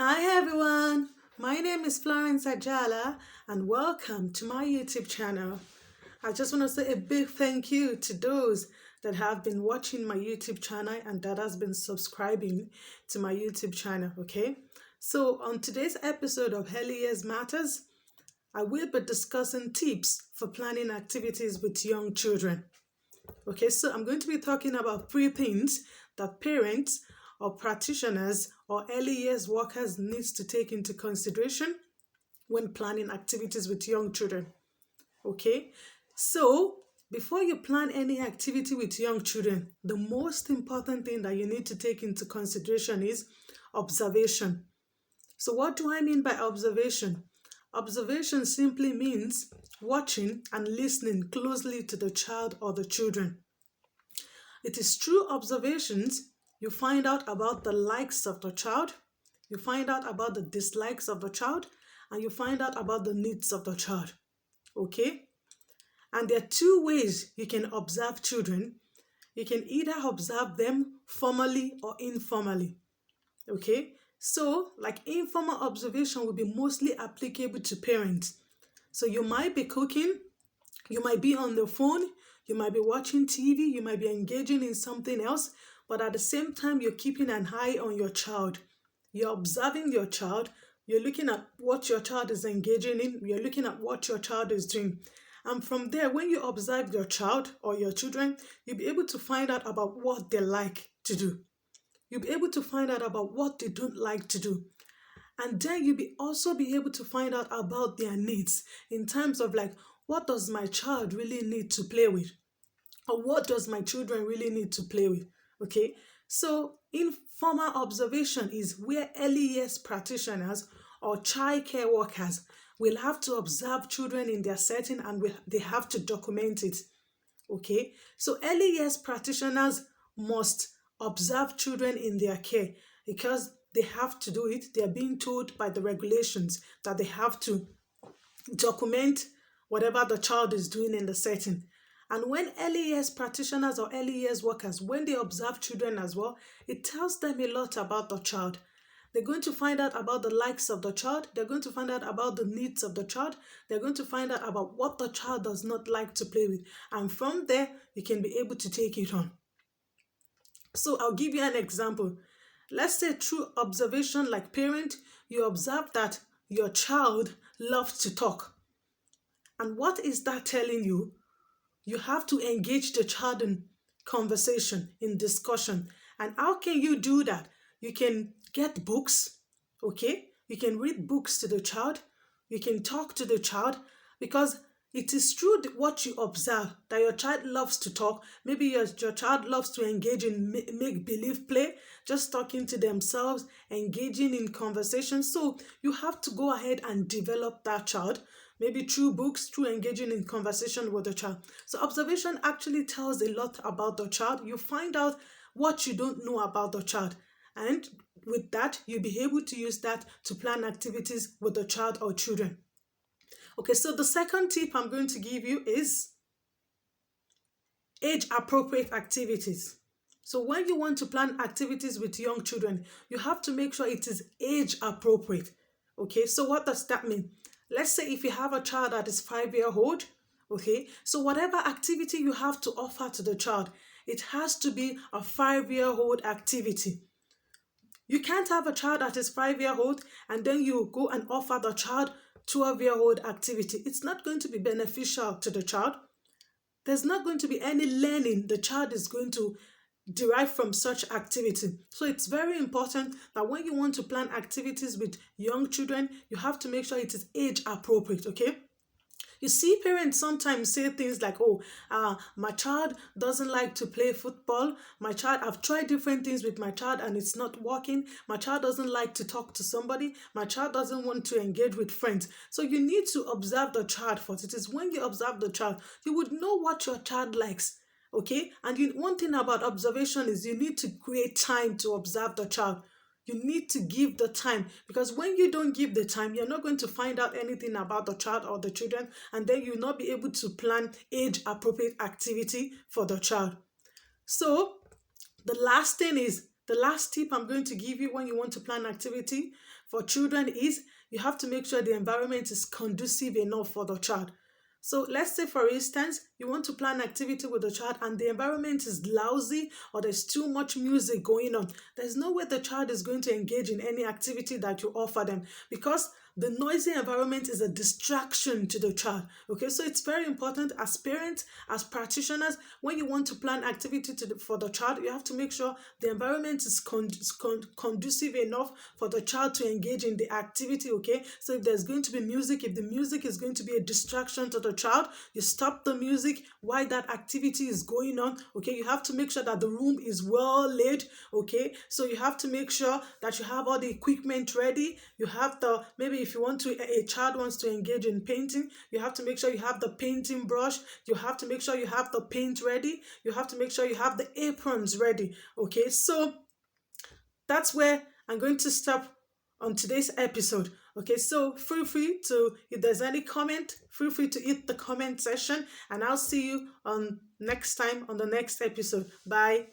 Hi everyone, my name is Florence Ajala and welcome to my YouTube channel. I just want to say a big thank you to those that have been watching my YouTube channel and that has been subscribing to my YouTube channel, okay? So on today's episode of Early Years Matters, I will be discussing tips for planning activities with young children. Okay, so I'm going to be talking about three things that parents or practitioners or early years workers needs to take into consideration when planning activities with young children. Okay, so before you plan any activity with young children, the most important thing that you need to take into consideration is observation. So, what do I mean by observation? Observation simply means watching and listening closely to the child or the children. It is through observations you find out about the likes of the child, you find out about the dislikes of the child, and you find out about the needs of the child. Okay? And there are two ways you can observe children. You can either observe them formally or informally. Okay? So, like informal observation will be mostly applicable to parents. So, you might be cooking, you might be on the phone, you might be watching TV, you might be engaging in something else, but at the same time, you're keeping an eye on your child. You're observing your child, you're looking at what your child is engaging in, you're looking at what your child is doing. And from there, when you observe your child or your children, you'll be able to find out about what they like to do. You'll be able to find out about what they don't like to do. And then you'll also be able to find out about their needs in terms of like, what does my child really need to play with? Or what does my children really need to play with? Okay, so informal observation is where early years practitioners or child care workers will have to observe children in their setting and they have to document it. Okay, so early years practitioners must observe children in their care because they have to do it. They are being told by the regulations that they have to document whatever the child is doing in the setting. And when early years practitioners or early years workers, when they observe children as well, it tells them a lot about the child. They're going to find out about the likes of the child. They're going to find out about the needs of the child. They're going to find out about what the child does not like to play with. And from there, you can be able to take it on. So I'll give you an example. Let's say through observation, like parent, you observe that your child loves to talk. And what is that telling you? You have to engage the child in conversation, in discussion. And how can you do that? You can get books, okay? You can read books to the child. You can talk to the child because it is through what you observe that your child loves to talk. Maybe your child loves to engage in make-believe play, just talking to themselves, engaging in conversation. So you have to go ahead and develop that child, maybe through books, through engaging in conversation with the child. So observation actually tells a lot about the child. You find out what you don't know about the child. And with that, you'll be able to use that to plan activities with the child or children. Okay, so the second tip I'm going to give you is age-appropriate activities. So when you want to plan activities with young children, you have to make sure it is age-appropriate. Okay, so what does that mean? Let's say if you have a child that is 5-year-old, okay, so whatever activity you have to offer to the child, it has to be a 5-year-old activity. You can't have a child that is 5-year-old and then you go and offer the child 12-year-old activity. It's not going to be beneficial to the child. There's not going to be any learning the child is going to derive from such activity. So it's very important that when you want to plan activities with young children, you have to make sure it is age appropriate, okay? You see parents sometimes say things like, my child doesn't like to play football. I've tried different things with my child and it's not working. My child doesn't like to talk to somebody. My child doesn't want to engage with friends. So you need to observe the child first. It is when you observe the child, you would know what your child likes. Okay? And one thing about observation is you need to create time to observe the child. You need to give the time because when you don't give the time, you're not going to find out anything about the child or the children, and then you'll not be able to plan age-appropriate activity for the child. So the last thing is The last tip I'm going to give you when you want to plan activity for children is you have to make sure the environment is conducive enough for the child. So let's say, for instance, you want to plan activity with the child and the environment is lousy or there's too much music going on. There's no way the child is going to engage in any activity that you offer them, because the noisy environment is a distraction to the child. Okay, so it's very important as parents, as practitioners, when you want to plan activity for the child, you have to make sure the environment is conducive enough for the child to engage in the activity. Okay, so if there's going to be music, if the music is going to be a distraction to the child, you stop the music while that activity is going on. Okay, you have to make sure that the room is well lit. Okay, so you have to make sure that you have all the equipment ready. You have the, maybe if you want to, a child wants to engage in painting, you have to make sure you have the painting brush. You have to make sure you have the paint ready. You have to make sure you have the aprons ready. Okay, so that's where I'm going to stop on today's episode. Okay, so feel free to, if there's any comment, feel free to hit the comment section, and I'll see you on next time on the next episode. Bye.